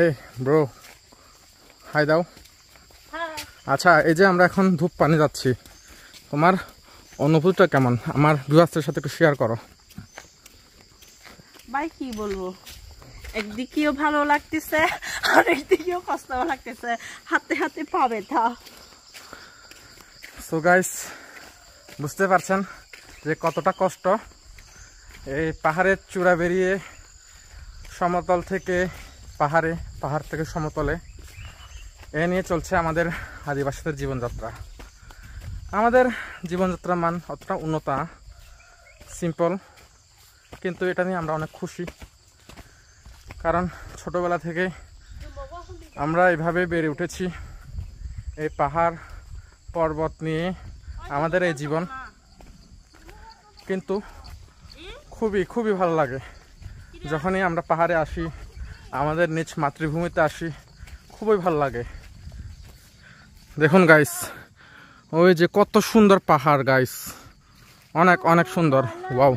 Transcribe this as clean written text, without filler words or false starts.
এই bro high দাও। আচ্ছা, এই যে আমরা এখন ধূপ পানি যাচ্ছি, তোমার অনুভূতিটা কেমন আমার ভিউয়ার্সদের সাথে একটু শেয়ার করো। ভাই কি বলবো, একদিকেও ভালো লাগতেছে আর একদিকেও কষ্ট লাগতেছে, হাতে হাতে পা ব্যথা। সো গাইস, বুঝতে পারছেন যে কতটা কষ্ট এই পাহাড়ের চূড়া বেরিয়ে সমতল থেকে পাহাড়ে, পাহাড় থেকে সমতলে এ নিয়ে চলছে আমাদের আদিবাসীদের জীবনযাত্রা। আমাদের জীবনযাত্রার মান অতটা উন্নত না, সিম্পল, কিন্তু এটা নিয়ে আমরা অনেক খুশি। কারণ ছোটবেলা থেকে আমরা এইভাবে বেড়ে উঠেছি, এই পাহাড় পর্বত নিয়ে আমাদের এই জীবন। কিন্তু খুবই ভালো লাগে যখনই আমরা পাহাড়ে আসি, আমাদের নিজ মাতৃভূমিতে আসি, খুবই ভালো লাগে। দেখুন গাইস, ওই যে কত সুন্দর পাহাড় গাইস, অনেক সুন্দর। ওয়াও।